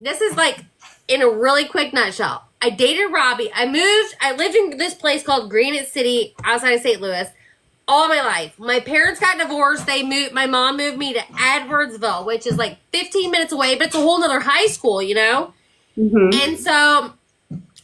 this is like in a really quick nutshell. I dated Robbie. I lived in this place called Granite City outside of St. Louis all my life. My parents got divorced. My mom moved me to Edwardsville, which is like 15 minutes away, but it's a whole nother high school, you know? Mm-hmm. And so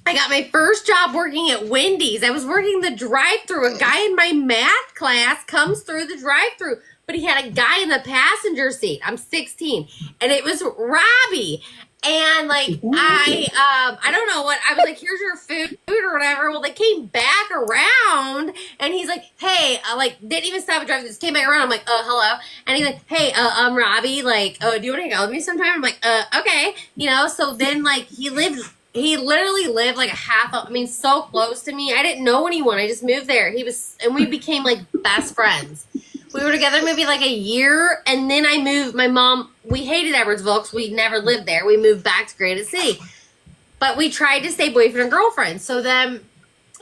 I got my first job working at Wendy's. I was working the drive-through. A guy in my math class comes through the drive-through, but he had a guy in the passenger seat. I'm 16, and it was Robbie. And like I don't know what I was like. Here's your food or whatever. Well, they came back around, and he's like, "Hey," like didn't even stop at drive. Just came back around. I'm like, hello." And he's like, "Hey, I'm Robbie. Like, do you want to hang out with me sometime?" I'm like, okay." You know. So then like he literally lived like I mean, so close to me. I didn't know anyone. I just moved there. And we became like best friends. We were together maybe like a year, and then I moved. My mom, we hated Edwardsville because we never lived there. We moved back to Granite City, but we tried to stay boyfriend and girlfriend. So then,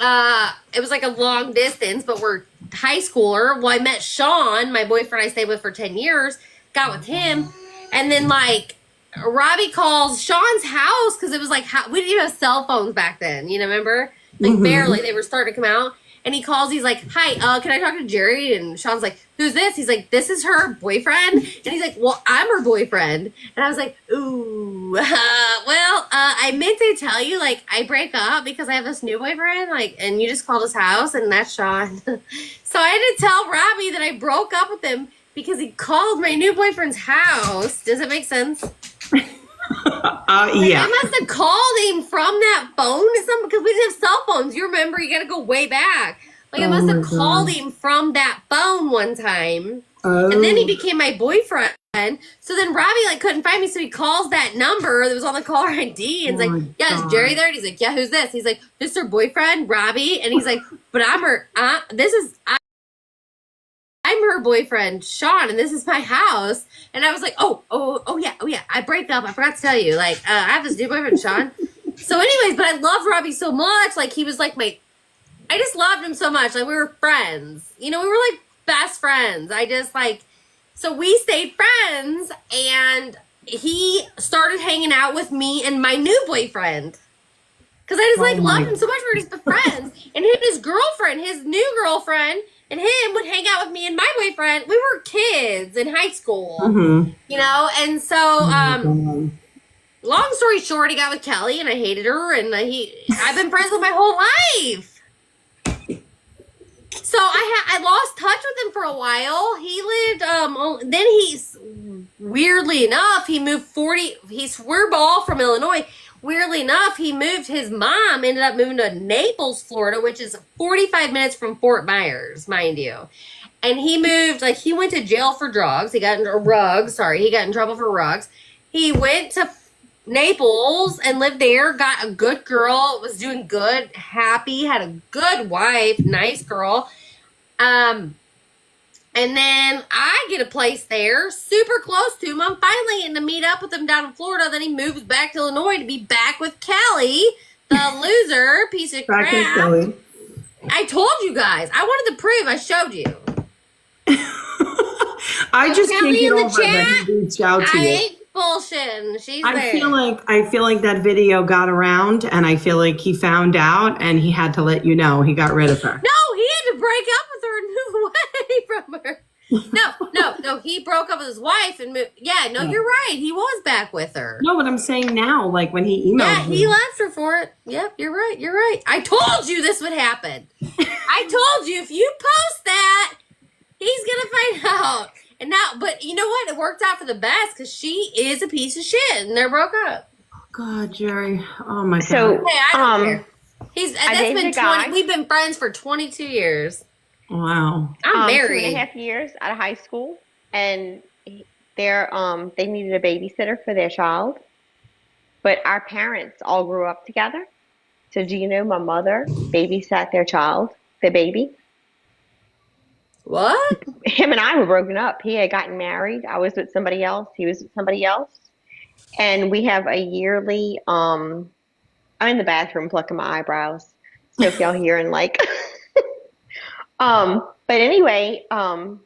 it was like a long distance, but we're high schooler. Well, I met Sean, my boyfriend I stayed with for 10 years, got with him, and then like Robbie calls Sean's house because it was like we didn't even have cell phones back then. You know, remember? Like barely. They were starting to come out. And he calls. He's like, "Hi, can I talk to Jerry?" And Sean's like, "Who's this?" He's like, "This is her boyfriend." And he's like, "Well, I'm her boyfriend." And I was like, "Ooh, well, I meant to tell you, like, I break up because I have this new boyfriend, like, and you just called his house, and that's Sean." So I had to tell Robbie that I broke up with him because he called my new boyfriend's house. Does it make sense? Yeah. I must have called him from that phone because we didn't have cell phones. You remember, you got to go way back. Like I must have called him from that phone one time, and then he became my boyfriend. So then Robbie like couldn't find me, so he calls that number that was on the caller ID and he's like, "Yeah, is Jerry there?" And he's like, "Yeah, who's this?" He's like, "This is her boyfriend, Robbie," and he's like, "But I'm her. I'm her boyfriend, Sean, and this is my house." And I was like, oh yeah. I break up. I forgot to tell you. Like, I have this new boyfriend, Sean. So, anyways, but I loved Robbie so much. Like, he was like I just loved him so much. Like, we were friends. You know, we were like best friends. I just like, so we stayed friends, and he started hanging out with me and my new boyfriend. Because I just like loved him so much. We were just friends. And him and his girlfriend, his new girlfriend, and him would hang out with me and my boyfriend. We were kids in high school, you know? And so, long story short, he got with Kelly and I hated her. And I've been friends with my whole life. So I lost touch with him for a while. He lived, then he's, weirdly enough, he moved we're all from Illinois. Weirdly enough, his mom ended up moving to Naples, Florida, which is 45 minutes from Fort Myers, mind you. And he went to jail for drugs. He got in trouble for drugs. He went to Naples and lived there, got a good girl, was doing good, happy, had a good wife, nice girl. And then I get a place there, super close to him. I'm finally getting to meet up with him down in Florida. Then he moves back to Illinois to be back with Kelly, the loser, piece of crap. Kelly. I told you guys. I wanted to prove. I showed you. I just can't get over that he reached out to you. I ain't bullshitting. She's there. I feel like that video got around, and I feel like he found out, and he had to let you know he got rid of her. No, he had to break up with her and move away from her. No. He broke up with his wife and moved. Yeah, no, you're right. He was back with her. No, but I'm saying now, like when he emailed. Yeah, he left her for it. Yep, you're right. I told you this would happen. I told you if you post that, he's gonna find out. And now, but you know what? It worked out for the best because she is a piece of shit, and they're broke up. Oh God, Jerry. Oh my God. So, hey, I don't care. That's been 20. We've been friends for 22 years. Wow. I'm married. 2.5 years out of high school, and they needed a babysitter for their child. But our parents all grew up together. So do you know my mother babysat their child, the baby? What? Him and I were broken up. He had gotten married. I was with somebody else. He was with somebody else. And we have a yearly, I'm in the bathroom plucking my eyebrows. So if y'all hearing like, but anyway, the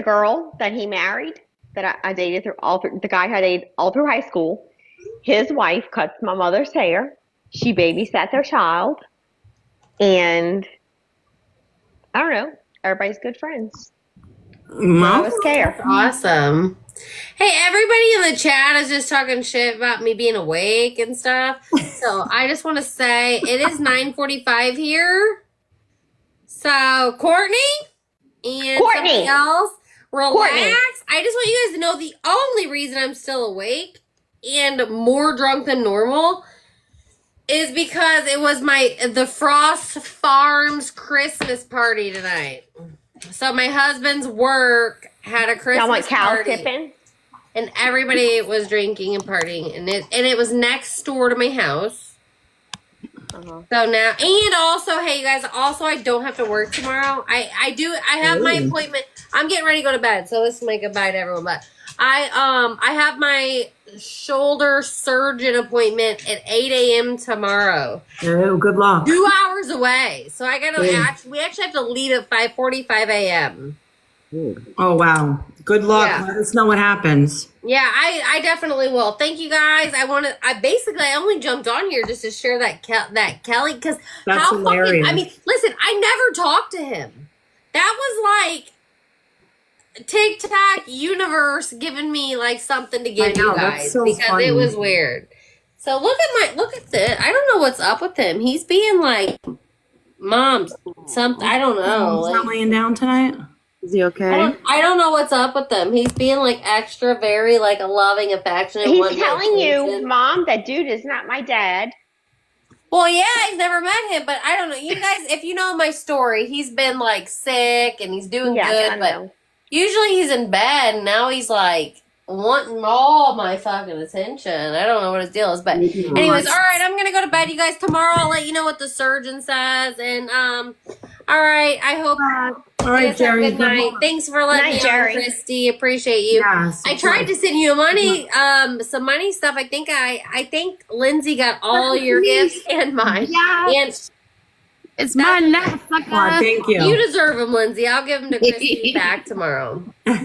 girl that he married, that I dated through the guy I dated all through high school. His wife cuts my mother's hair. She babysat their child, and I don't know. Everybody's good friends. None of Well, us care. Awesome. Hey, everybody in the chat is just talking shit about me being awake and stuff. So I just want to say it is 9:45 here. So Courtney and somebody Courtney, else, relax. Courtney. I just want you guys to know the only reason I'm still awake and more drunk than normal is because it was the Frost Farms Christmas party tonight. So my husband's work had a Y'all Christmas want cow party. tipping? And everybody was drinking and partying, and it was next door to my house. Uh-huh. So now, and also, hey you guys, also I don't have to work tomorrow. I have my appointment. I'm getting ready to go to bed, so this is my goodbye to everyone. But I have my shoulder surgeon appointment at 8 a.m. tomorrow. oh, good luck. 2 hours away, so I gotta we actually have to leave at 5:45 a.m. Oh, wow. Good luck. Yeah. Let us know what happens. Yeah, I definitely will. Thank you guys. I only jumped on here just to share that Kelly because That's hilarious. Listen, I never talked to him. That was like TikTok universe giving me like something to give know, you that's guys so because funny. it was weird. So look at this. I don't know what's up with him. He's being like, Mom, something. I don't know. He's not laying down tonight? Is he okay? I don't know what's up with them. He's being like extra, very like a loving, affectionate. He's one-note telling you, person. Mom, that dude is not my dad. Well, yeah, I've never met him, but I don't know. You guys, if you know my story, he's been like sick and he's doing Yes, good, I but know. usually he's in bed and now he's like wanting all my fucking attention. I don't know what his deal is, but anyways, all right, I'm gonna go to bed. You guys, tomorrow I'll let you know what the surgeon says, and all right, I hope. All right, Yes, have a Jerry. good night. Thanks for letting Night, me Jerry. on, Christy. Appreciate you. Yes, I of tried course. to send you some money stuff. I think Lindsay got all your gifts and mine. Yes. It's mine now, sucker. Thank you. And you deserve them, Lindsay. I'll give them to Christy back tomorrow.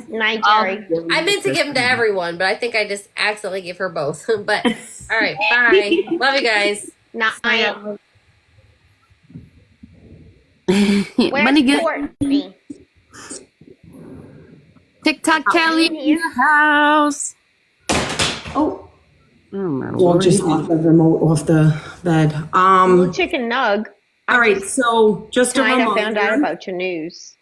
Night, Jerry. I meant to give them to everyone, but I think I just accidentally give her both. But all right, bye. Love you guys. Night. Money Where's good. Courtney? TikTok Kelly in here. the house. Oh, my well, Lord. just off the remote, off the bed. Little chicken nug. All right, so just a Tonight I found out reminder. about your news.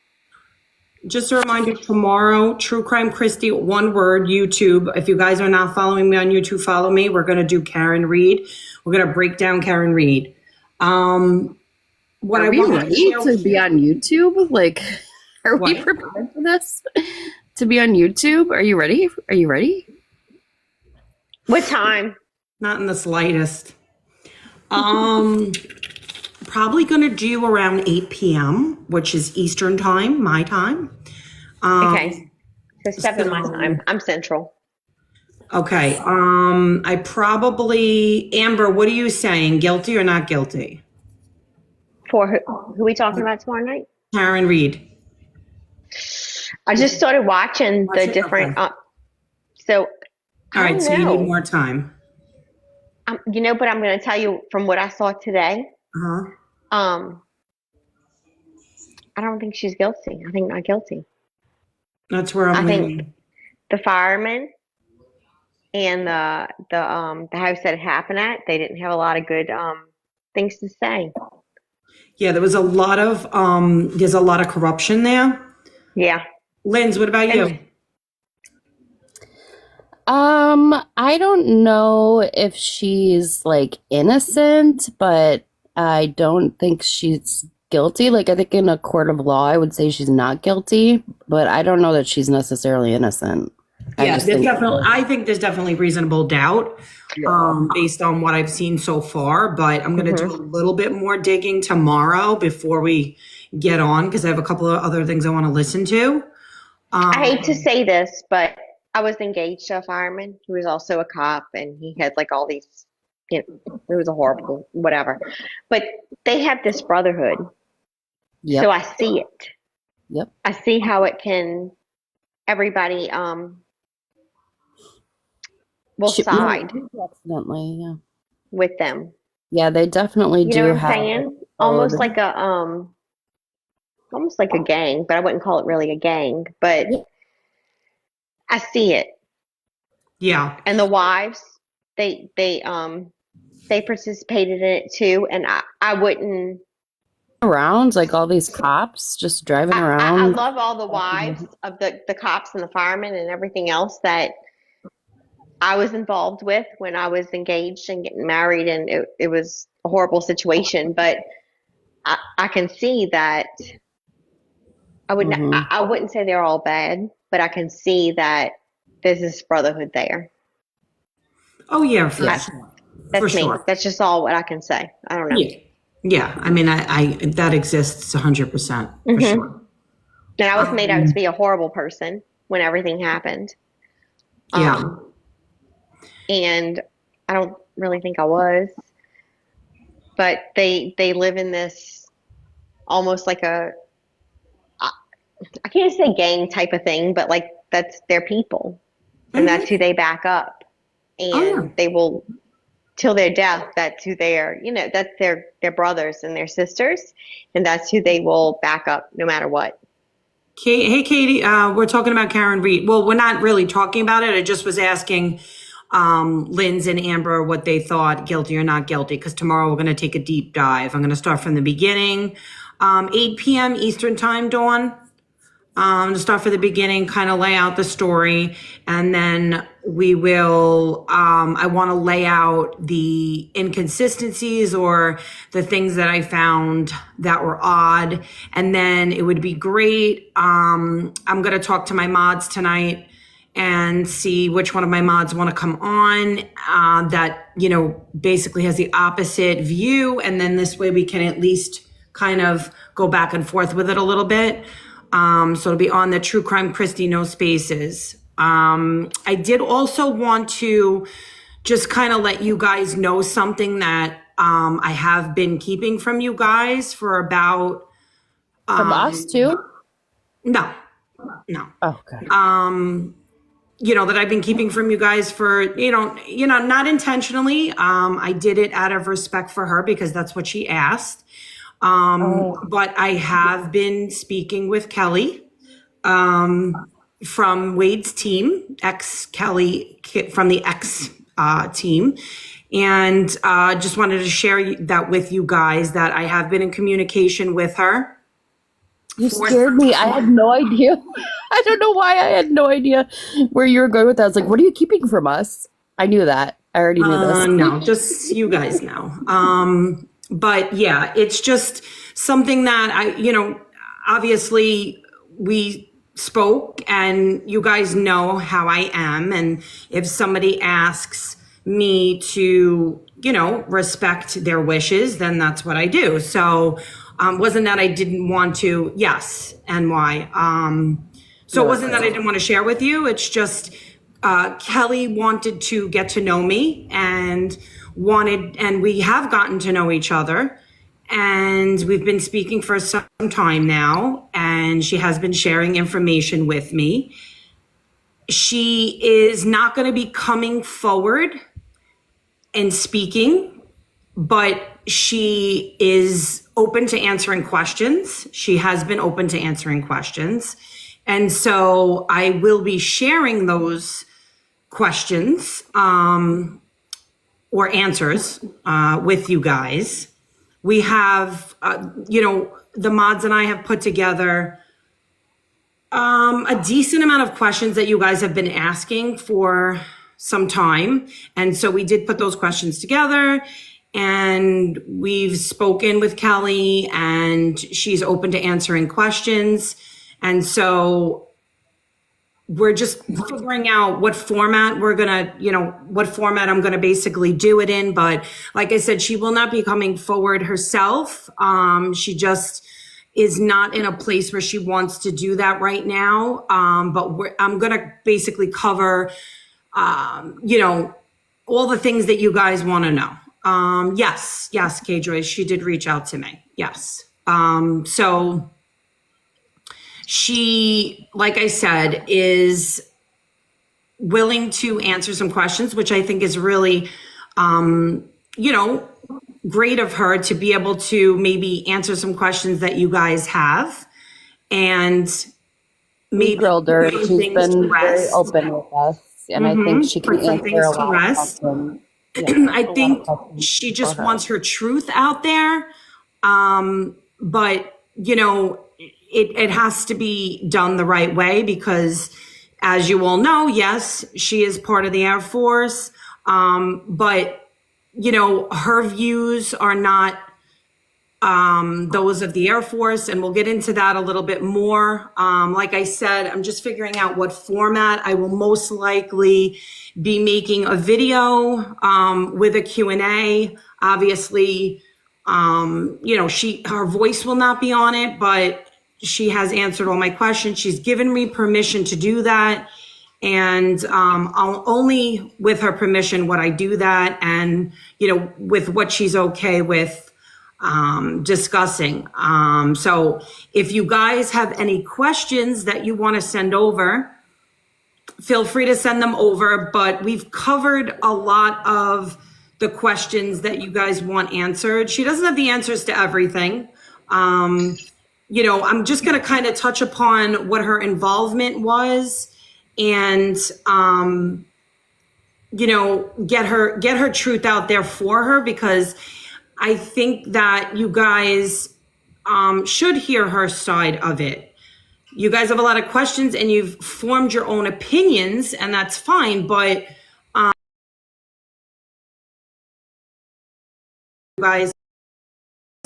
Just a reminder, tomorrow, True Crime Christie, one word, YouTube. If you guys are not following me on YouTube, follow me. We're going to do Karen Reed. We're going to break down Karen Reed. What Are I we want ready to be on YouTube? Like, are we What? prepared for this? To be on YouTube? Are you ready? Are you ready? What time? Not in the slightest. Probably going to do around 8 p.m., which is Eastern time, my time. Okay. So 7 my time. I'm central. Okay. I probably, Amber, what are you saying? Guilty or not guilty? For who we talking about tomorrow night? Karen Reed. I just started watching Watch the it? different. Okay. So All I right, don't so you know. need more time. But I'm going to tell you from what I saw today. Uh-huh. I don't think she's guilty. I think not guilty. That's where I'm I think leaning. the firemen and the house that it happened at, they didn't have a lot of good things to say. Yeah, there's a lot of corruption there. Yeah. Linz, what about you? I don't know if she's like innocent, but I don't think she's guilty. Like, I think in a court of law, I would say she's not guilty, but I don't know that she's necessarily innocent. Yeah, I think there's definitely reasonable doubt based on what I've seen so far, but I'm going to do a little bit more digging tomorrow before we get on because I have a couple of other things I want to listen to. I hate to say this, but I was engaged to a fireman who was also a cop, and he had like all these, it was a horrible whatever. But they have this brotherhood. Yep. So I see it. Yep. I see how it can, everybody will She side accidentally, yeah. with them. Yeah, they definitely You know do what I'm have saying? code. Almost like a gang, but I wouldn't call it really a gang. But Yeah. I see it. Yeah. And the wives, they they um they participated in it too. And I wouldn't. Around like all these cops just driving I around. love all the wives of the cops and the firemen and everything else that I was involved with when I was engaged and getting married, and it was a horrible situation. But I can see that Hmm. I wouldn't say they're all bad, but I can see that there's this brotherhood there. Oh yeah, for I, Yeah. sure. For that's me. sure. That's just all what I can say. I don't know. Yeah. Yeah. I mean, I that exists 100% for Hmm. sure. And I was made out to Um, be a horrible person when everything happened. yeah. Um, and I don't really think I was, but they live in this almost like I can't say gang type of thing, but like that's their people, and that's who Hmm. they back up, Oh yeah. and they will till their death. That's who they are. That's their brothers and their sisters, and that's who they will back up no matter what. Hey, Katie, we're talking about Karen Reed. Well, we're not really talking about it. I just was asking Linz and Amber what they thought, guilty or not guilty, because tomorrow we're going to take a deep dive. I'm going to start from the beginning. 8 p.m. Eastern time, Dawn. To start from the beginning, kind of lay out the story, and then we will, I want to lay out the inconsistencies or the things that I found that were odd. And then it would be great. I'm going to talk to my mods tonight and see which one of my mods want to come on, that, basically has the opposite view. And then this way we can at least kind of go back and forth with it a little bit. So it'll be on the True Crime Christie, no spaces. I did also want to just kind of let you guys know something that I have been keeping from you guys for about, From us too? no, no. Oh, okay. That I've been keeping from you guys for, not intentionally. I did it out of respect for her because that's what she asked. But I have been speaking with Kelly, from Wade's team, ex Kelly from the ex team. And just wanted to share that with you guys that I have been in communication with her. You scared me. I had no idea. I don't know why I had no idea where you were going with that. I was like, what are you keeping from us? I knew that. I already knew this. No, just you guys know. But yeah, it's just something that obviously we spoke and you guys know how I am. And if somebody asks me to, respect their wishes, then that's what I do. So, wasn't that I didn't want to, yes, and why. So it wasn't that I didn't want to share with you. It's just, Kelly wanted to get to know me and we have gotten to know each other. And we've been speaking for some time now, and she has been sharing information with me. She is not going to be coming forward and speaking, but she is open to answering questions. She has been open to answering questions. And so I will be sharing those questions or answers with you guys. We have, the mods and I have put together a decent amount of questions that you guys have been asking for some time. And so we did put those questions together, and we've spoken with Kelly, and she's open to answering questions. And so we're just figuring out what format what format I'm gonna basically do it in. But like I said, she will not be coming forward herself. She just is not in a place where she wants to do that right now. But I'm gonna basically cover, all the things that you guys want to know. Yes, K Joyce, she did reach out to me. Yes. So she, like I said, is willing to answer some questions, which I think is really, great of her to be able to maybe answer some questions that you guys have and We maybe grilled her. put She's things to been very rest. open with us, and I think she can Put some answer things a to lot of rest. questions. Yeah, I a lot of think questions she for just her. wants her truth out there. But it has to be done the right way because, as you all know, yes, she is part of the Air Force. But her views are not those of the Air Force, and we'll get into that a little bit more. Like I said, I'm just figuring out what format. I will most likely be making a video with a Q&A. Obviously, her voice will not be on it, but she has answered all my questions. She's given me permission to do that. And I'll only with her permission would I do that, and with what she's okay with discussing. So if you guys have any questions that you want to send over, feel free to send them over, but we've covered a lot of the questions that you guys want answered. She doesn't have the answers to everything. I'm just going to kind of touch upon what her involvement was and, get her truth out there for her, because I think that you guys should hear her side of it. You guys have a lot of questions and you've formed your own opinions, and that's fine, but you guys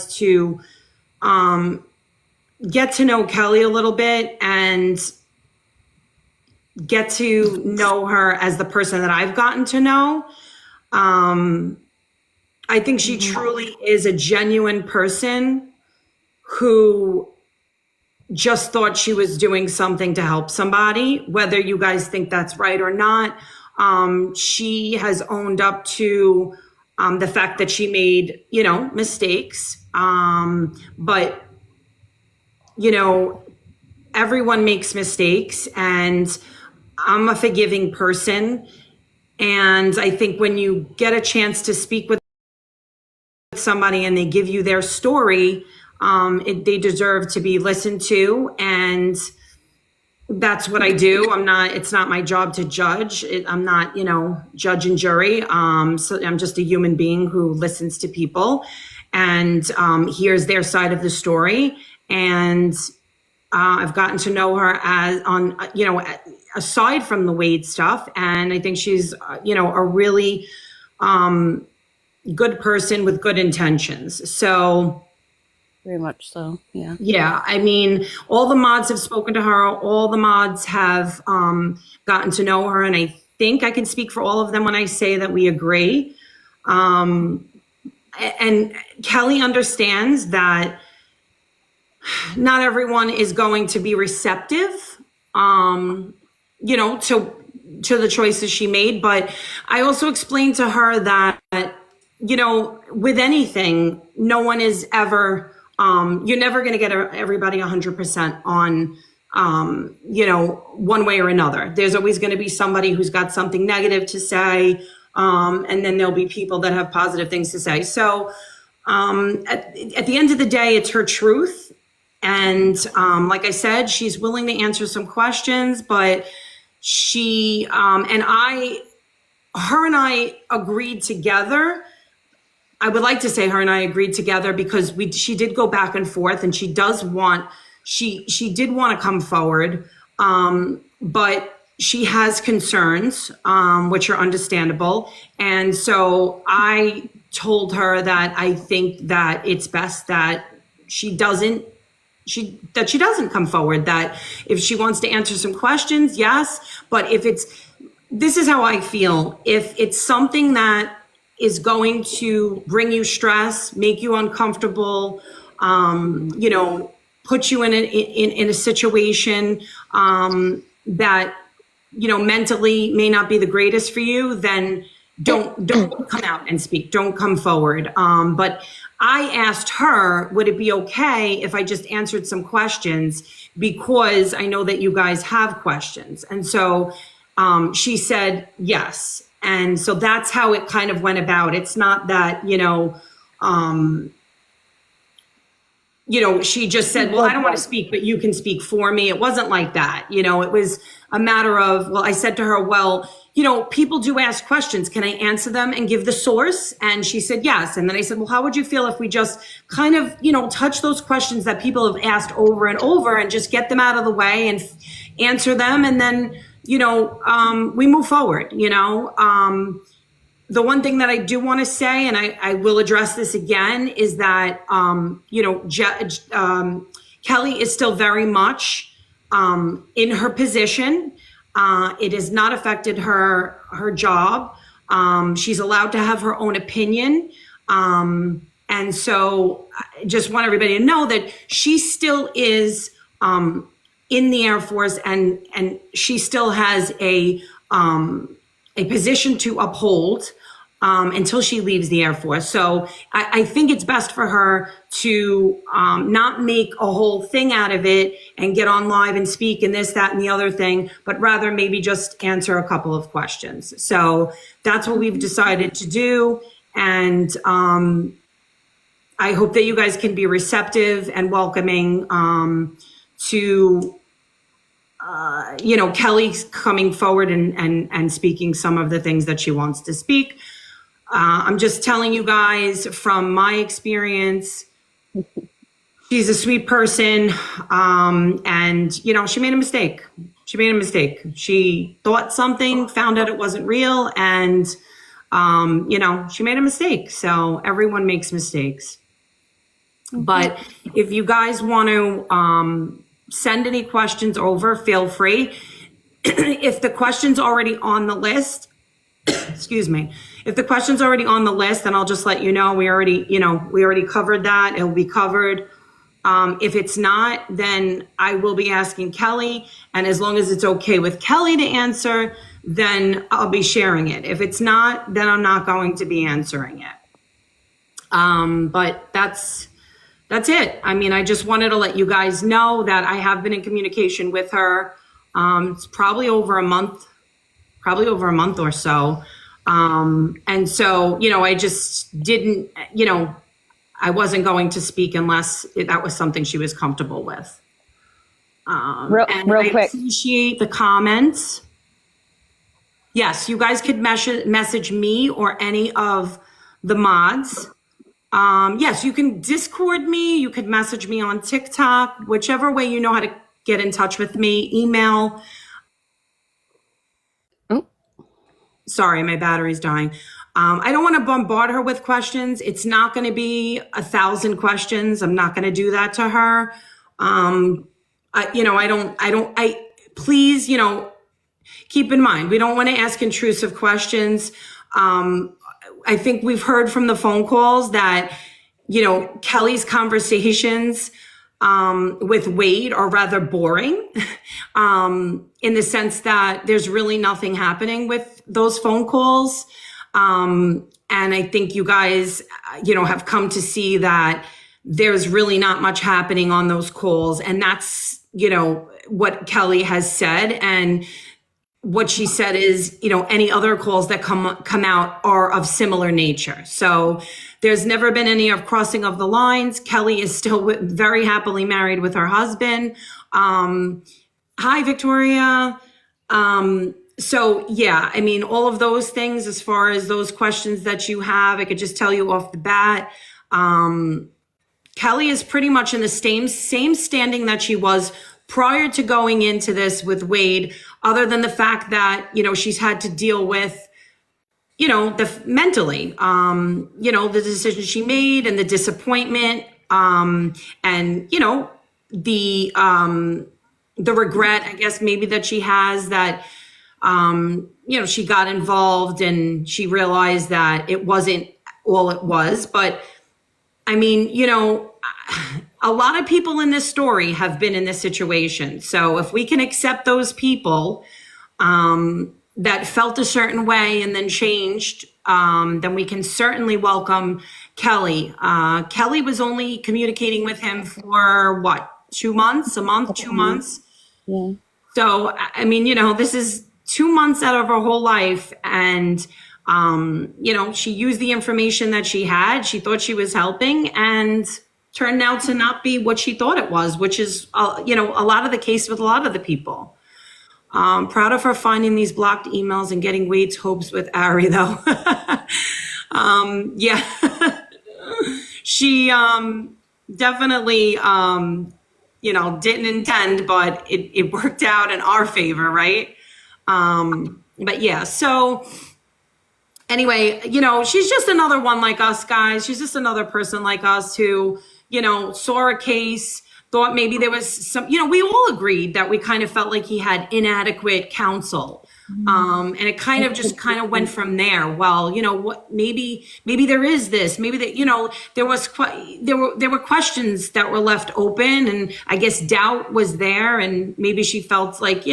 to get to know Kelly a little bit and get to know her as the person that I've gotten to know. I think she truly is a genuine person who just thought she was doing something to help somebody, whether you guys think that's right or not. She has owned up to the fact that she made, mistakes. But, everyone makes mistakes, and I'm a forgiving person. And I think when you get a chance to speak with somebody and they give you their story, they deserve to be listened to. And that's what I do. It's not my job to judge. I'm not, judge and jury. So I'm just a human being who listens to people and hears their side of the story. And I've gotten to know her aside from the Wade stuff. And I think she's, a really good person with good intentions. So Very much so, yeah. yeah, I mean, all the mods have spoken to her. All the mods have gotten to know her. And I think I can speak for all of them when I say that we agree. And Kelly understands that not everyone is going to be receptive, to the choices she made. But I also explained to her that, with anything, no one is ever, you're never going to get everybody 100% on, one way or another. There's always going to be somebody who's got something negative to say. And then there'll be people that have positive things to say. So at the end of the day, it's her truth. And like I said, she's willing to answer some questions, but she and I agreed together. I would like to say her and I agreed together because she did go back and forth, and she did want to come forward, but she has concerns, which are understandable. And so I told her that I think that it's best that she doesn't come forward, that if she wants to answer some questions, yes. But this is how I feel. If it's something that is going to bring you stress, make you uncomfortable, put you in a situation that mentally may not be the greatest for you, then don't come out and speak. Don't come forward. But I asked her, would it be okay if I just answered some questions, because I know that you guys have questions. And so she said yes. And so that's how it kind of went about. It's not that, she just said, well, I don't want to speak, but you can speak for me. It wasn't like that. It was a matter of, well, I said to her, well, people do ask questions. Can I answer them and give the source? And she said, yes. And then I said, well, how would you feel if we just kind of, touch those questions that people have asked over and over and just get them out of the way and answer them. And then, we move forward, the one thing that I do want to say, and I will address this again, is that, Kelly is still very much in her position. It has not affected her job. She's allowed to have her own opinion. And so I just want everybody to know that she still is in the Air Force, and she still has a position to uphold until she leaves the Air Force. So I think it's best for her to not make a whole thing out of it and get on live and speak and this, that, and the other thing, but rather maybe just answer a couple of questions. So that's what we've decided to do. And I hope that you guys can be receptive and welcoming to Kelly's coming forward and speaking some of the things that she wants to speak. I'm just telling you guys from my experience, she's a sweet person. And, she made a mistake. She thought something, found out it wasn't real. And, she made a mistake. So everyone makes mistakes. But if you guys want to send any questions over, feel free. If the question's already on the list, excuse me. If the question's already on the list, then I'll just let you know. We already covered that. It will be covered. If it's not, then I will be asking Kelly. And as long as it's okay with Kelly to answer, then I'll be sharing it. If it's not, then I'm not going to be answering it. But that's it. I mean, I just wanted to let you guys know that I have been in communication with her. It's probably over a month or so. And so, I just didn't, I wasn't going to speak unless that was something she was comfortable with. Real quick. I appreciate the comments. Yes, you guys could message me or any of the mods. Yes, you can Discord me. You could message me on TikTok, whichever way you know how to get in touch with me. Email. Sorry, my battery's dying. I don't want to bombard her with questions. It's not going to be 1,000 questions. I'm not going to do that to her. Please, keep in mind, we don't want to ask intrusive questions. I think we've heard from the phone calls that, Kelly's conversations with Wade are rather boring, in the sense that there's really nothing happening with those phone calls. And I think you guys, have come to see that there's really not much happening on those calls. And that's, what Kelly has said. And what she said is, any other calls that come out are of similar nature. So there's never been any of crossing of the lines. Kelly is still very happily married with her husband. Hi, Victoria. So yeah, I mean, all of those things, as far as those questions that you have, I could just tell you off the bat. Kelly is pretty much in the same standing that she was prior to going into this with Wade, other than the fact that, she's had to deal with, mentally, the decision she made and the disappointment, and, the regret, I guess, maybe that she has that, she got involved and she realized that it wasn't all it was. But I mean, a lot of people in this story have been in this situation. So if we can accept those people that felt a certain way and then changed, then we can certainly welcome Kelly. Kelly was only communicating with him for what, 2 months, a month, 2 months? Yeah. So, I mean, this is 2 months out of her whole life, and she used the information that she had. She thought she was helping, and turned out to not be what she thought it was, which is a lot of the case with a lot of the people. Proud of her finding these blocked emails and getting Wade's hopes with Ari, though. Yeah, she definitely didn't intend, but it worked out in our favor, right? But yeah, so anyway, she's just another one like us, guys. She's just another person like us who, saw a case, thought maybe there was some, we all agreed that we kind of felt like he had inadequate counsel. And it kind of went from there. Well, what, maybe there is this, maybe that, there were questions that were left open, and I guess doubt was there. And maybe she felt like,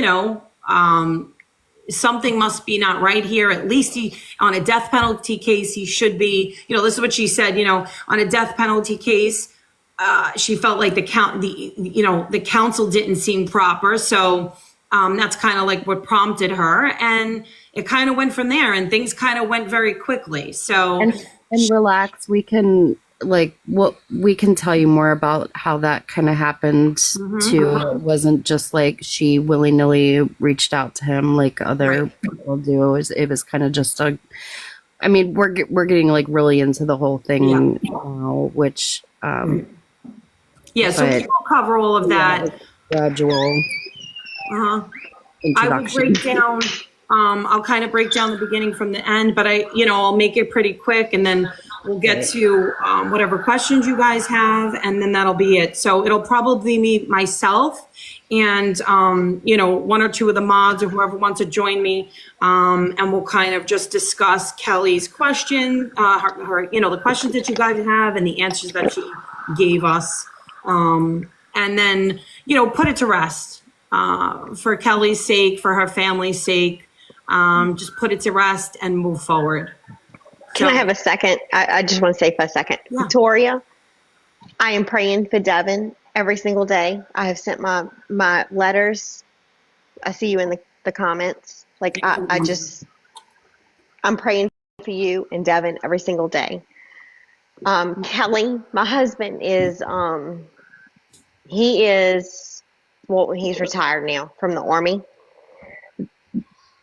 something must be not right here. At least on a death penalty case, he should be, this is what she said, on a death penalty case, she felt like the counsel didn't seem proper. So, that's kind of like what prompted her, and it kind of went from there, and things kind of went very quickly. So, and relax. We can we can tell you more about how that kind of happened too. It wasn't just like she willy-nilly reached out to him like other people do. It was kind of just we're getting like really into the whole thing now, which so we will cover all of that. Gradual I will introduction. break down. I'll kind of break down the beginning from the end, but I'll make it pretty quick, and then we'll get to whatever questions you guys have, and then that'll be it. So it'll probably be myself and one or two of the mods or whoever wants to join me, and we'll kind of just discuss Kelly's question, her the questions that you guys have and the answers that she gave us, and then put it to rest. For Kelly's sake, for her family's sake, just put it to rest and move forward. Can I have a second? I just want to say for a second. Yeah. Victoria, I am praying for Devin every single day. I have sent my letters. I see you in the comments. Like, I'm praying for you and Devin every single day. Kelly, my husband, he's retired now from the Army.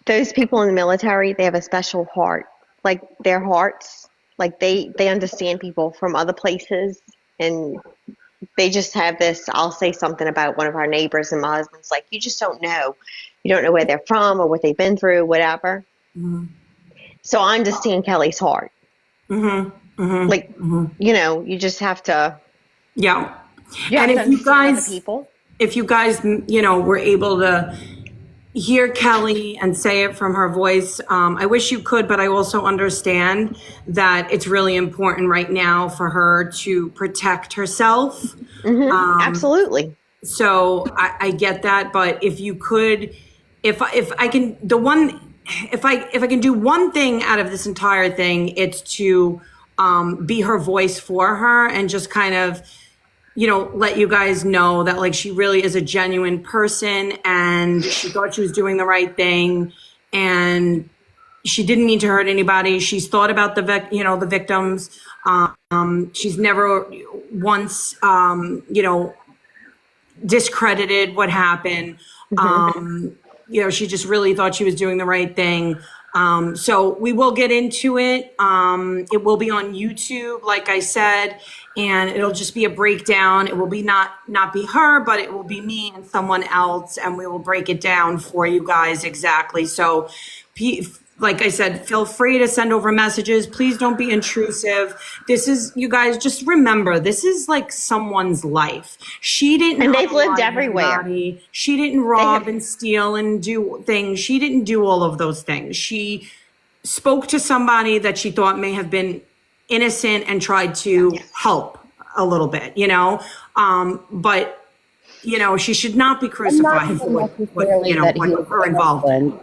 Those people in the military, they have a special heart. Like, their hearts, like they understand people from other places, and they just have this. I'll say something about one of our neighbors, and my husband's like, you just don't know. You don't know where they're from or what they've been through, whatever. Mm-hmm. So I understand Kelly's heart. Mm-hmm. Mm-hmm. Like, you just have to. Yeah. And if you guys, people. If you guys, were able to hear Kelly and say it from her voice, I wish you could, but I also understand that it's really important right now for her to protect herself. Mm-hmm. Absolutely. So I get that, but if you could, if I can do one thing out of this entire thing, it's to be her voice for her, and just kind of let you guys know that, like, she really is a genuine person, and she thought she was doing the right thing, and she didn't mean to hurt anybody. She's thought about the victims. She's never once, discredited what happened. She just really thought she was doing the right thing. So we will get into it. It will be on YouTube, like I said, and it'll just be a breakdown. It will be not be her, but it will be me and someone else, and we will break it down for you guys exactly. So, like I said, feel free to send over messages. Please don't be intrusive. This is, you guys, just remember, this is like someone's life. She didn't, and they've lived everywhere. Anybody. She didn't rob and steal and do things. She didn't do all of those things. She spoke to somebody that she thought may have been innocent and tried to help a little bit, but she should not be crucified for what her involvement.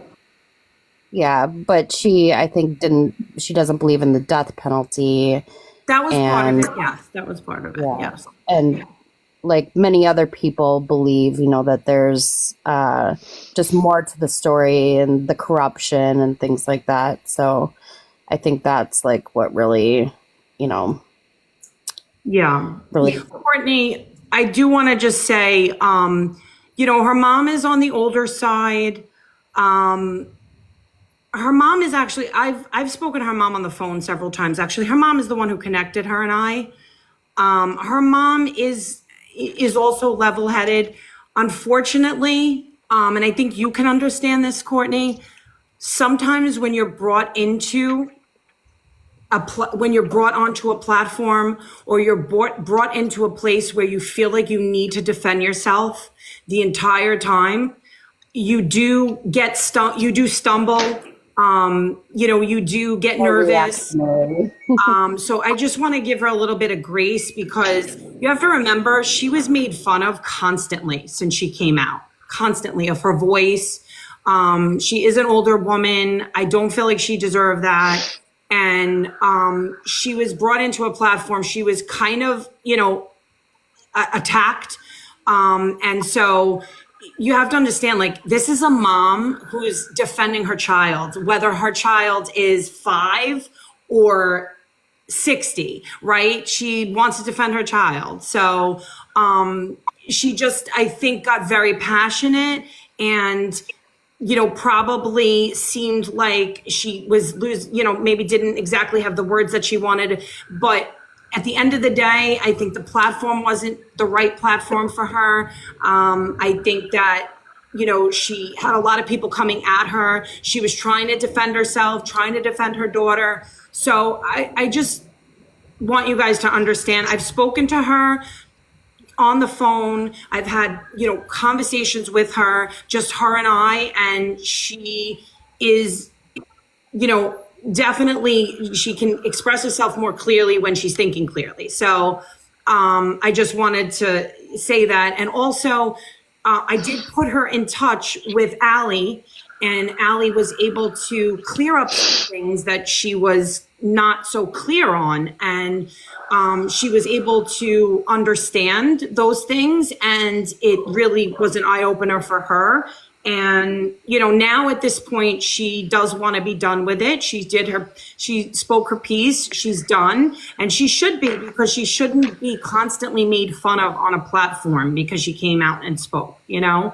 Yeah, but she doesn't believe in the death penalty. That was part of it. Yes, that was part of it. Yeah. Yes. And like many other people believe, that there's just more to the story and the corruption and things like that. So I think that's like what really, Yeah. really. Courtney, I do want to just say, her mom is on the older side. Her mom is actually, I've spoken to her mom on the phone several times. Actually, her mom is the one who connected her and I. Her mom is also level-headed. Unfortunately, and I think you can understand this, Courtney, sometimes when you're brought into when you're brought onto a platform, or you're brought into a place where you feel like you need to defend yourself the entire time, you do stumble, you do get nervous. So I just want to give her a little bit of grace, because you have to remember, she was made fun of constantly since she came out, constantly, of her voice. She is an older woman. I don't feel like she deserved that. And she was brought into a platform. She was kind of, attacked. And so you have to understand, like, this is a mom who's defending her child, whether her child is 5 or 60, right? She wants to defend her child. So she just, I think, got very passionate, and probably seemed like she was maybe didn't exactly have the words that she wanted. But at the end of the day, I think the platform wasn't the right platform for her. I think that, she had a lot of people coming at her. She was trying to defend herself, trying to defend her daughter. So I just want you guys to understand, I've spoken to her on the phone. I've had, conversations with her, just her and I, and she is, definitely, she can express herself more clearly when she's thinking clearly. So I just wanted to say that. And also, I did put her in touch with Allie, and Allie was able to clear up some things that she was not so clear on. And she was able to understand those things, and it really was an eye-opener for her. And, now at this point, she does want to be done with it. She spoke her piece, she's done, and she should be, because she shouldn't be constantly made fun of on a platform because she came out and spoke, The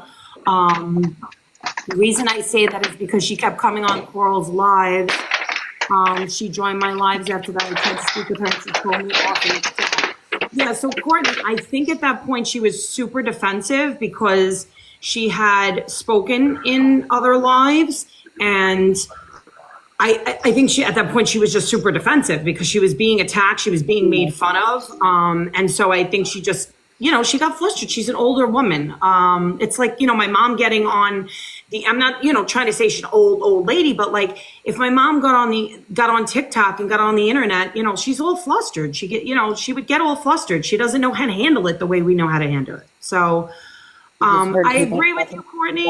reason I say that is because she kept coming on Coral's lives. She joined my lives after that. I tried to speak with her, and she told me off. Yeah, so Courtney, I think at that point she was super defensive, because she had spoken in other lives, and I think at that point she was just super defensive, because she was being attacked, she was being made fun of, and so I think she just, she got flustered. She's an older woman. It's like, my mom getting on I'm not, trying to say she's an old lady, but like, if my mom got on TikTok and got on the internet, she's all flustered. She would get all flustered. She doesn't know how to handle it the way we know how to handle it. So I agree with you, Courtney.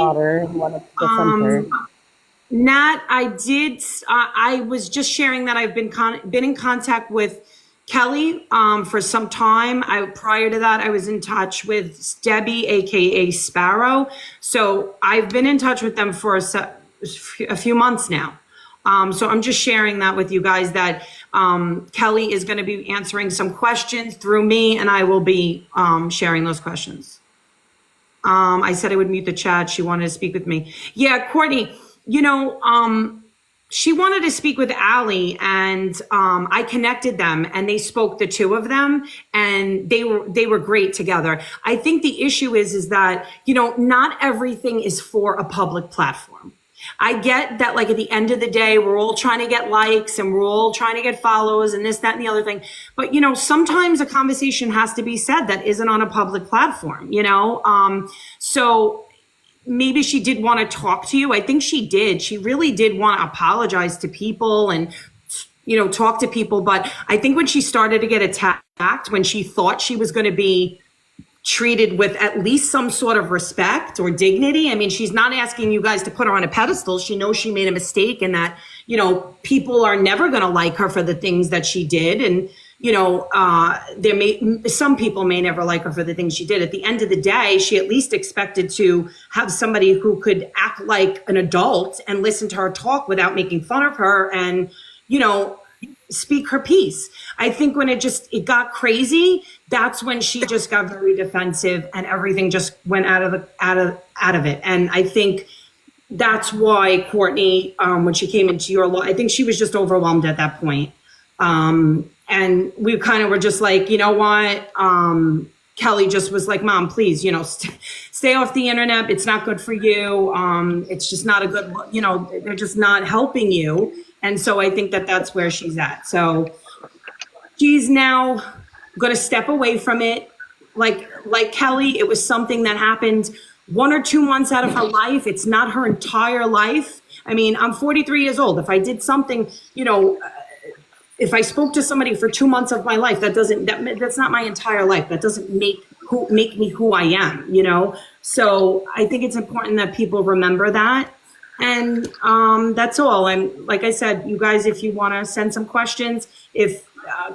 Nat, I was just sharing that I've been in contact with Kelly for some time. Prior to that, I was in touch with Debbie, aka Sparrow. So I've been in touch with them for a few months now. So I'm just sharing that with you guys, that Kelly is going to be answering some questions through me, and I will be sharing those questions. I said I would mute the chat. She wanted to speak with me. Yeah, Courtney, she wanted to speak with Allie, and I connected them, and they spoke, the two of them, and they were great together. I think the issue is that, not everything is for a public platform. I get that, like, at the end of the day, we're all trying to get likes, and we're all trying to get follows, and this, that, and the other thing. But, sometimes a conversation has to be said that isn't on a public platform, so maybe she did want to talk to you. I think she did. She really did want to apologize to people and, talk to people. But I think when she started to get attacked, when she thought she was going to be treated with at least some sort of respect or dignity. I mean, she's not asking you guys to put her on a pedestal. She knows she made a mistake, and that, people are never going to like her for the things that she did. And, some people may never like her for the things she did. At the end of the day, she at least expected to have somebody who could act like an adult and listen to her talk without making fun of her and, speak her piece. I think when it got crazy, that's when she just got very defensive and everything just went out of it. And I think that's why Courtney, when she came into your law, I think she was just overwhelmed at that point. And we kind of were just like, you know what? Kelly just was like, Mom, please, stay off the internet. It's not good for you. It's just not a good, they're just not helping you. And so I think that that's where she's at. So she's now going to step away from it. Like Kelly, it was something that happened 1 or 2 months out of her life. It's not her entire life. I mean, I'm 43 years old. If I did something, if I spoke to somebody for 2 months of my life, that's not my entire life. That doesn't make me who I am, So I think it's important that people remember that. And that's all. And like I said, you guys, if you want to send some questions, if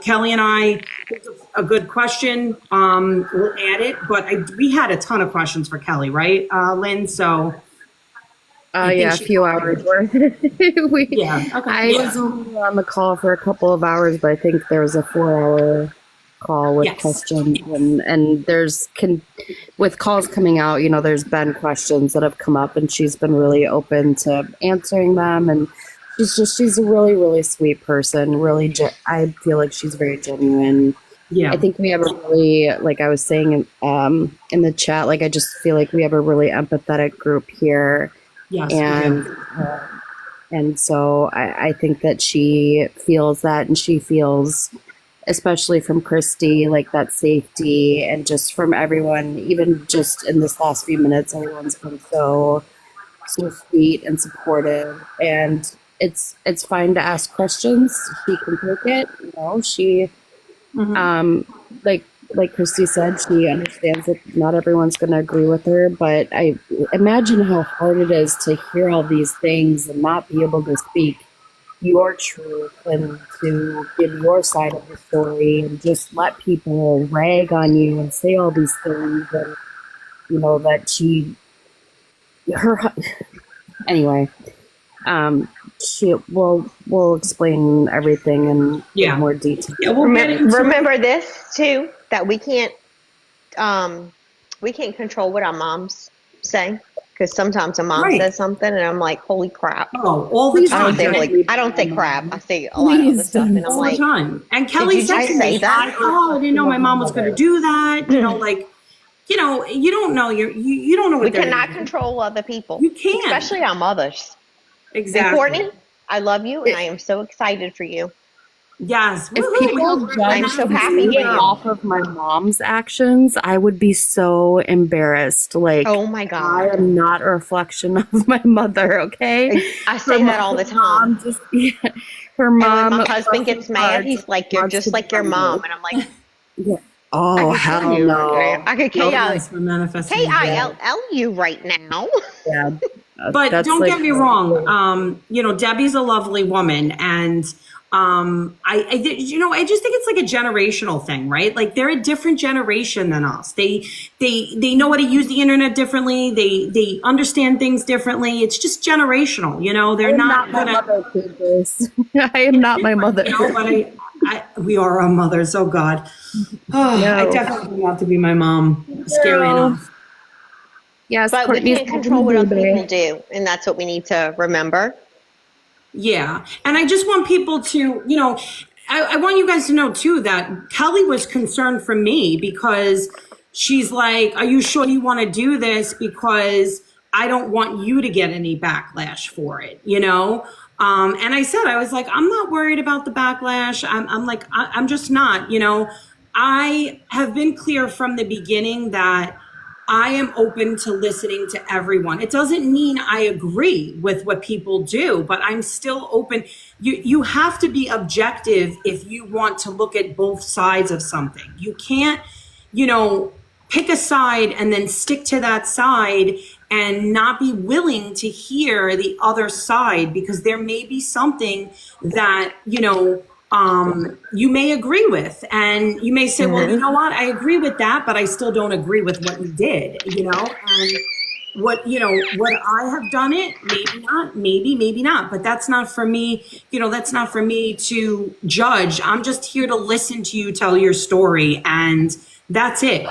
Kelly and I think of a good question, we'll add it. But we had a ton of questions for Kelly, right, Lynn? So a few hours worth. Okay. I was only on the call for a couple of hours, but I think there was a 4-hour call with questions, and with calls coming out, there's been questions that have come up, and she's been really open to answering them, and she's a really, really sweet person. Really, I feel like she's very genuine. Yeah, I think we have a really, like I was saying in the chat, like I just feel like we have a really empathetic group here. Yes, and so I think that she feels that, and she feels, especially from Kristie, like that safety, and just from everyone, even just in this last few minutes, everyone's been so sweet and supportive, and it's fine to ask questions. She can take it, she, like Kristie said, she understands that not everyone's going to agree with her, but I imagine how hard it is to hear all these things and not be able to speak your truth and to give your side of the story and just let people rag on you and say all these things, and that anyway, she will explain everything in more detail. Yeah, remember this too, that we can't control what our moms say. Because sometimes a mom says something, and I'm like, "Holy crap!" Oh, all the time. I don't think crap. I say a lot of stuff, and I'm all like, the time. And Kelly said to me, I didn't know my mom was going to do that." You don't know. You don't know what we cannot control other people. You can't, especially our mothers. Exactly. And Courtney, I love you, and I am so excited for you. Yes. If people I'm so happy for you. Off of my mom's actions, I would be so embarrassed. Like, oh my God, I am not a reflection of my mother. Okay, I say that all the time. Her mom. And when my husband gets mad, he's like, "You're just like your mom," and I'm like, "Yeah." Oh, hell no! I could KILL you right now. Yeah. But don't get me wrong. Debbie's a lovely woman, and I just think it's like a generational thing, right? Like they're a different generation than us. They know how to use the internet differently. They understand things differently. It's just generational, They're not my mother. I am not my mother. But we are our mothers. Oh God. Oh, no. I definitely want to be my mom. Scary enough. Yes, but we can't control what other people do, and that's what we need to remember. Yeah, and I just want people to, I want you guys to know too that Kelly was concerned for me because she's like, "Are you sure you want to do this? Because I don't want you to get any backlash for it, And I said, I was like, I'm not worried about the backlash. I'm just not, I have been clear from the beginning that I am open to listening to everyone. It doesn't mean I agree with what people do, but I'm still open. You have to be objective if you want to look at both sides of something. You can't, pick a side and then stick to that side and not be willing to hear the other side, because there may be something that, you may agree with, and you may say, well, you know what, I agree with that, but I still don't agree with what you did, and what I have done it, maybe not, maybe not, but that's not for me, that's not for me to judge. I'm just here to listen to you tell your story, and that's it,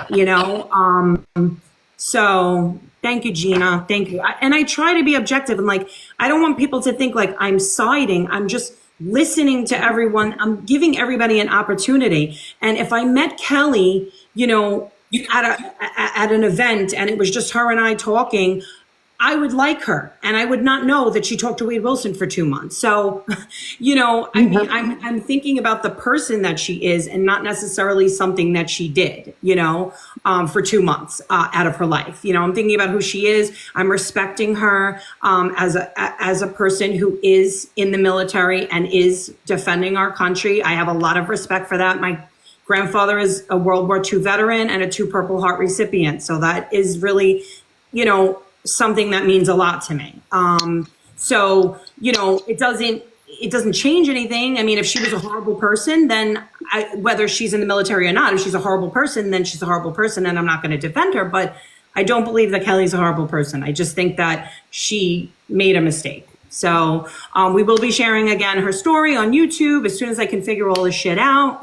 so thank you, Gina. Thank you. And I try to be objective, and I don't want people to think like I'm siding. I'm just listening to everyone. I'm giving everybody an opportunity. And if I met Kelly, at an event and it was just her and I talking, I would like her, and I would not know that she talked to Wade Wilson for 2 months. So, I mean, I'm thinking about the person that she is, and not necessarily something that she did, for 2 months out of her life. I'm thinking about who she is. I'm respecting her as a person who is in the military and is defending our country. I have a lot of respect for that. My grandfather is a World War II veteran and a 2 Purple Heart recipient. So that is really, something that means a lot to me. So, it doesn't change anything. I mean, if she was a horrible person, then whether she's in the military or not, if she's a horrible person, then she's a horrible person, and I'm not going to defend her. But I don't believe that Kelly's a horrible person. I just think that she made a mistake. So we will be sharing again her story on YouTube as soon as I can figure all this shit out.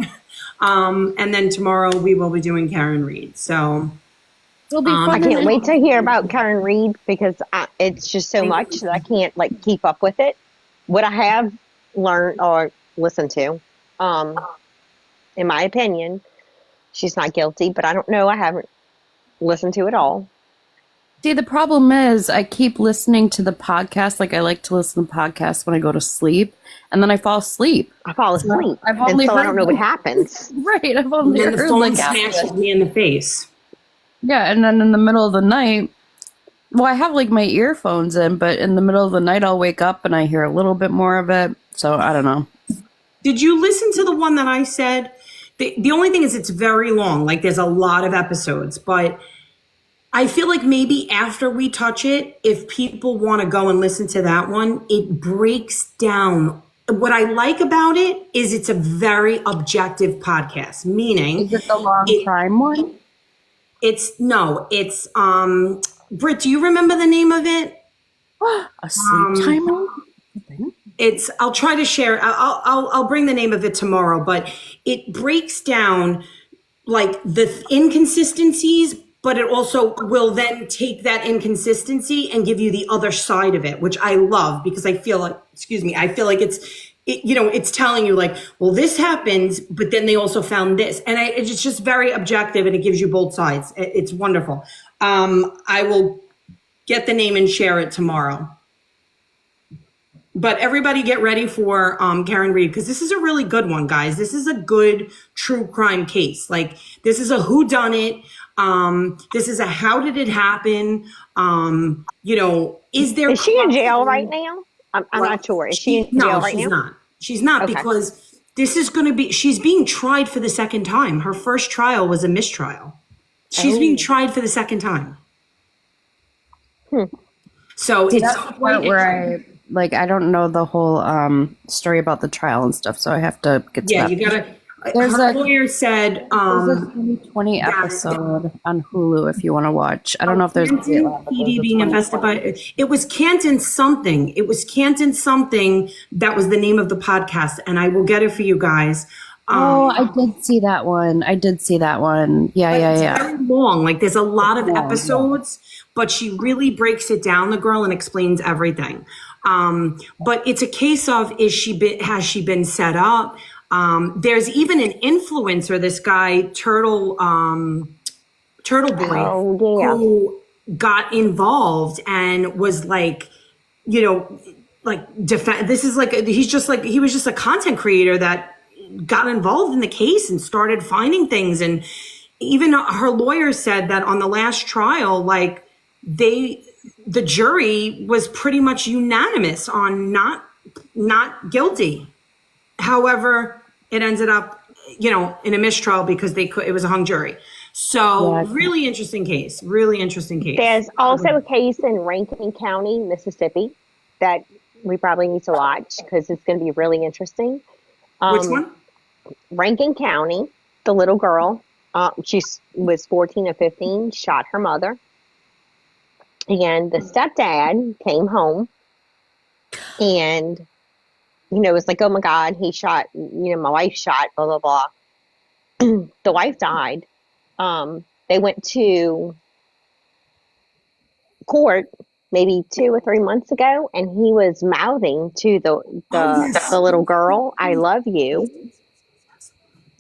And then tomorrow we will be doing Karen Reed. So It'll be fun. I can't wait to hear about Karen Reed, because it's just so much that I can't keep up with it. What I have learned or listened to, in my opinion, she's not guilty, but I don't know. I haven't listened to it all. See, the problem is I keep listening to the podcast. I like to listen to podcasts when I go to sleep, and then I fall asleep. I fall asleep, I've only and so I heard don't know what happens. Right, I've only and then heard the phone half of smashes it. me in the face. Yeah, and then in the middle of the night, well, I have my earphones in, but in the middle of the night I'll wake up and I hear a little bit more of it. So I don't know. Did you listen to the one that I said? The only thing is it's very long. There's a lot of episodes, but I feel like maybe after we touch it, if people want to go and listen to that one, it breaks down. What I like about it is it's a very objective podcast, meaning Is it the long crime one? It's Britt, do you remember the name of it? A sleep timer? I'll try to share. I'll bring the name of it tomorrow, but it breaks down the inconsistencies, but it also will then take that inconsistency and give you the other side of it, which I love, because I feel like it's telling you well, this happens, but then they also found this. And it's just very objective, and it gives you both sides. It's wonderful. I will get the name and share it tomorrow. But everybody get ready for Karen Reed, because this is a really good one, guys. This is a good true crime case. This is a whodunit. This is a how did it happen? Is she in jail right now? I'm not sure. Is she in jail right now? No, she's not. She's not, okay. Because this is going to be, she's being tried for the second time. Her first trial was a mistrial. She's being tried for the second time. So it's that's the part where I don't know the whole story about the trial and stuff, so I have to get to that. You gotta. Her lawyer said there's a 2020 episode on Hulu if you want to watch. I don't know if there's PD being invested by. It was Canton something. It was Canton something. That was the name of the podcast, and I will get it for you guys. I did see that one. Yeah. It's very long. There's a lot of episodes, but she really breaks it down, the girl, and explains everything. But it's a case of has she been set up? There's even an influencer, this guy Turtle Boy, who got involved and was defend. This is he was just a content creator that got involved in the case and started finding things. And even her lawyer said that on the last trial, the jury was pretty much unanimous on not guilty. However, it ended up, in a mistrial because it was a hung jury. So really interesting case. There's also a case in Rankin County, Mississippi, that we probably need to watch because it's going to be really interesting. Which one? Rankin County, the little girl, she was 14 or 15, shot her mother. And the stepdad came home and, it was like, oh my God, he shot, my wife shot, blah, blah, blah. The wife died. They went to court maybe 2 or 3 months ago, and he was mouthing to the little girl, "I love you."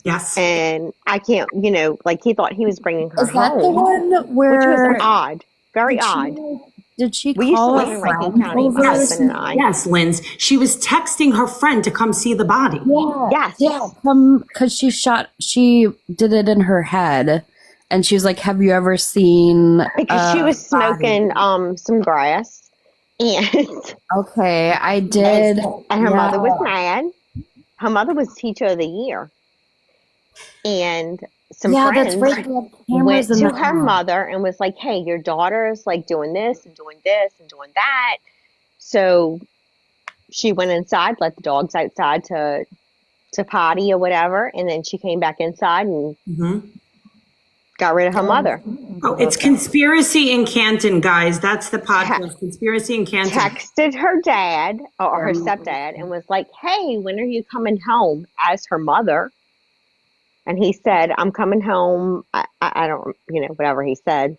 Yes. And I can't, like he thought he was bringing her Is that the home, one which where was odd, very odd. did she We used to call live a in Rankin friend County, my over? husband and I. Yes, Linz. She was texting her friend to come see the body. Yeah. Yes. Yeah. Because she did it in her head. And she was like, have you ever seen Because she was smoking some grass, and Okay, I did. and her mother was mad. Her mother was Teacher of the Year, and some that's friends right. They had went cameras in to the her house. mother and was like, "Hey, your daughter's like doing this and doing this and doing that." So she went inside, let the dogs outside to potty or whatever, and then she came back inside and got rid of her mother. Oh, it's Conspiracy in Canton, guys. That's the podcast. Conspiracy in Canton. Texted her dad or her stepdad and was like, "Hey, when are you coming home?" As her mother. And he said, "I'm coming home." I don't, whatever he said.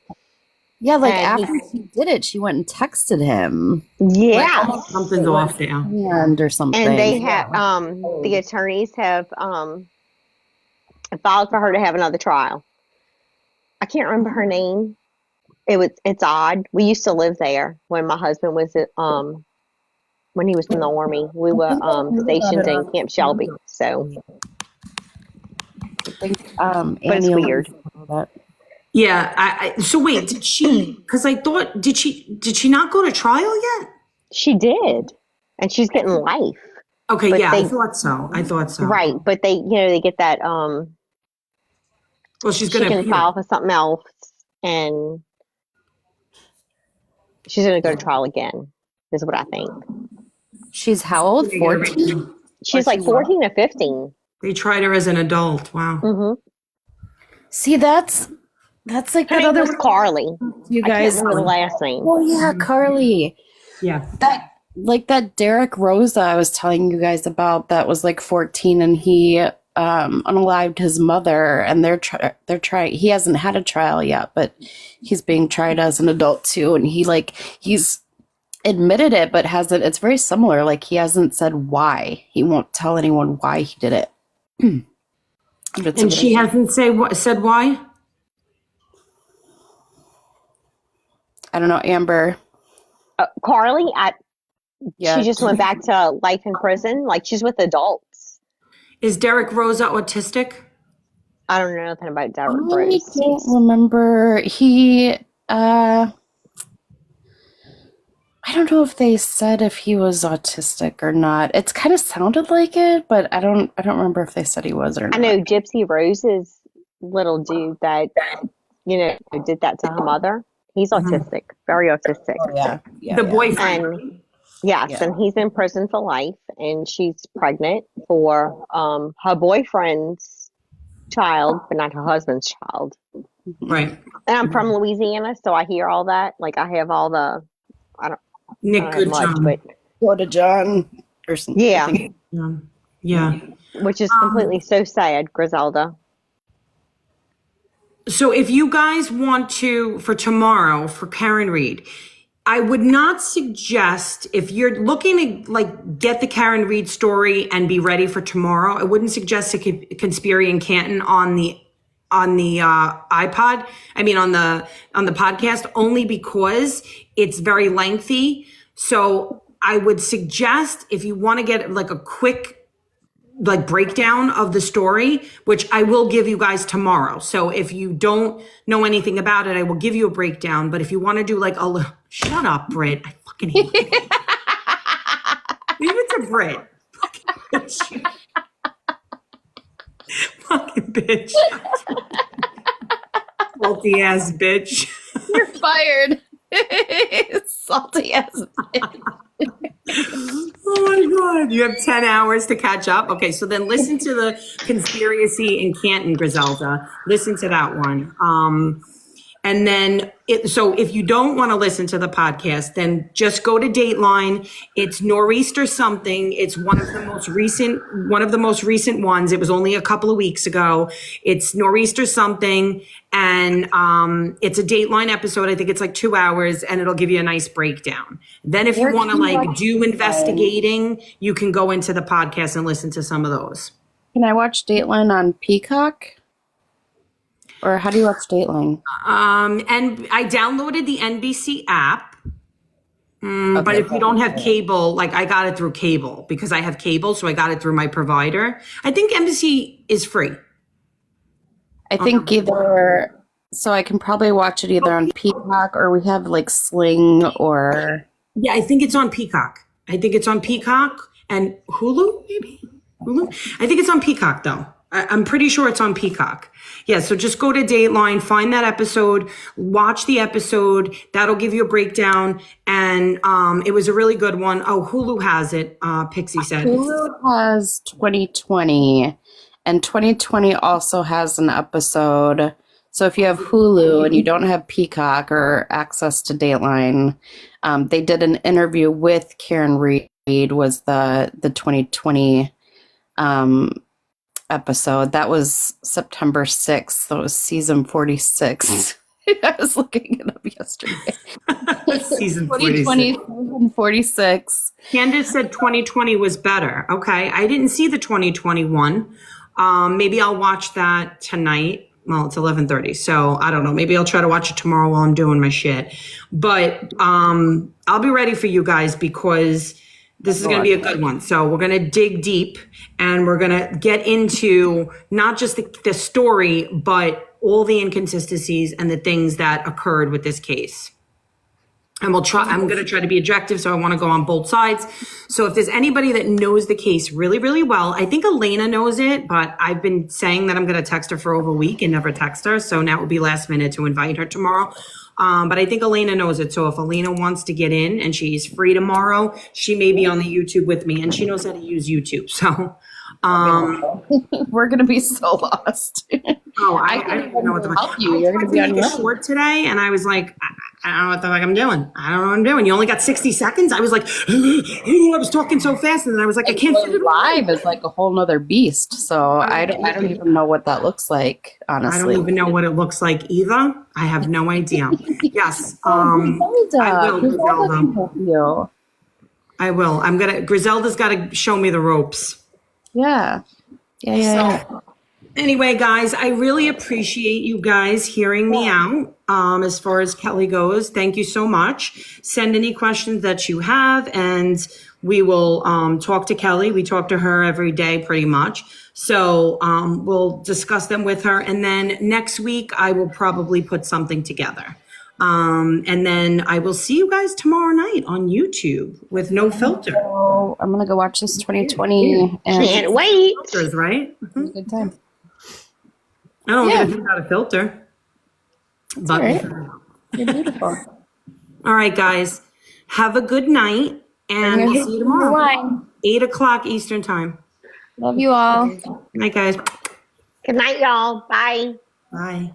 Yeah, like And after she did it, she went and texted him. Yeah. Like, something's off there. Or something. And they have, the attorneys have filed for her to have another trial. I can't remember her name. It's odd. We used to live there when my husband was when he was in the Army. We were stationed in Camp Shelby. So, I think, but it's weird. Yeah. So wait, did she? Because I thought, did she not go to trial yet? She did, and she's getting life. Okay, yeah, I thought so. Right, but they get that. Well, she's She going can to file for something else, and she's going to go to trial again. Is what I think. She's how old? 14? She's like 14 or 15. They tried her as an adult. Wow. Mm-hmm. See, that's like Her that name other was Carly. you I guys. can't remember the last name. Oh yeah, Carly. Yeah. That Derek Rosa I was telling you guys about that was like 14 and he unalived his mother and they're trying. He hasn't had a trial yet, but he's being tried as an adult too. And he's admitted it, but hasn't. It's very similar. Like he hasn't said why. He won't tell anyone why he did it. And she hasn't said why? I don't know, Amber. Carly, she just went back to life in prison. Like she's with adults. Is Derek Rosa autistic? I don't know nothing about Derek I Rosa. don't remember. I don't know if they said if he was autistic or not. It's kind of sounded like it, but I don't remember if they said he was or not. I know Gypsy Rose's little dude that did that to her mother. He's autistic, very autistic. Oh, yeah. The boyfriend. And yes, and he's in prison for life, and she's pregnant for her boyfriend's child, but not her husband's child. Right. And I'm from Louisiana, so I hear all that. Like I have all the Nick Goodjohn. but Go to John or something. Yeah. Which is completely so sad, Griselda. So if you guys want to, for tomorrow, for Karen Reed, I would not suggest, if you're looking to like get the Karen Reed story and be ready for tomorrow, I wouldn't suggest a Conspiracy in Canton on the iPod. I mean, on the podcast, only because it's very lengthy. So I would suggest if you want to get like a quick like breakdown of the story, which I will give you guys tomorrow. So if you don't know anything about it, I will give you a breakdown. But if you want to do like a little, shut up, Britt. I fucking hate you. Leave it to Britt. Fucking bitch. Fucking bitch. Salty ass bitch. You're fired. Salty ass bitch. Oh my God. You have 10 hours to catch up. Okay, so then listen to the Conspiracy in Canton, Griselda. Listen to that one. And then so if you don't want to listen to the podcast, then just go to Dateline. It's Nor'easter something. It's one of the most recent ones. It was only a couple of weeks ago. It's Nor'easter something. And it's a Dateline episode. I think it's like 2 hours, and it'll give you a nice breakdown. Then if you want to like do investigating, you can go into the podcast and listen to some of those. Can I watch Dateline on Peacock? Or how do you watch Dateline? And I downloaded the NBC app. But if you don't have cable, like I got it through cable because I have cable, so I got it through my provider. I think NBC is free. I think so I can probably watch it either on Peacock or we have like Sling or. Yeah, I think it's on Peacock. I think it's on Peacock and Hulu, maybe? Hulu? I think it's on Peacock, though. I'm pretty sure it's on Peacock. Yeah, so just go to Dateline, find that episode, watch the episode. That'll give you a breakdown. And it was a really good one. Oh, Hulu has it, Pixie said. Hulu has 2020, and 2020 also has an episode. So if you have Hulu and you don't have Peacock or access to Dateline, they did an interview with Karen Reed, was the 2020 episode. That was September 6th. That was season 46. I was looking it up yesterday. Season 2020, 46. season 46. Candace said 2020 was better. Okay. I didn't see the 2021. Maybe I'll watch that tonight. Well, it's 11:30, so I don't know. Maybe I'll try to watch it tomorrow while I'm doing my shit. But I'll be ready for you guys because this is going to be a good one. So we're going to dig deep and we're going to get into not just the story, but all the inconsistencies and the things that occurred with this case. And I'm going to try to be objective. So I want to go on both sides. So if there's anybody that knows the case really, really well, I think Elena knows it, but I've been saying that I'm going to text her for over a week and never text her. So now it will be last minute to invite her tomorrow. But I think Elena knows it. So if Elena wants to get in and she's free tomorrow, she may be on the YouTube with me and she knows how to use YouTube. So, we're going to be so lost. I don't even know what the fuck. You're going to be on your short today. And I was like, I don't know what the fuck I'm doing. I don't know what I'm doing. You only got 60 seconds. I was like, I was talking so fast. And then I was like, I can't fit it live is like a whole nother beast. So I don't even know what that looks like, honestly. I don't even know what it looks like either. I have no idea. Yes. I will, Griselda. I will. Griselda's got to show me the ropes. Yeah. So, anyway, guys, I really appreciate you guys hearing me out as far as Kelly goes. Thank you so much. Send any questions that you have, and we will talk to Kelly. We talk to her every day pretty much. So we'll discuss them with her. And then next week, I will probably put something together. And then I will see you guys tomorrow night on YouTube with no filter. So I'm going to go watch this 2020. And can't wait. Filters, right? Have a good time. I don't get without a filter. But, all right. You're beautiful. All right, guys. Have a good night. And we'll see you tomorrow. 8 o'clock Eastern time. Love you all. Good night, guys. Good night, y'all. Bye. Bye.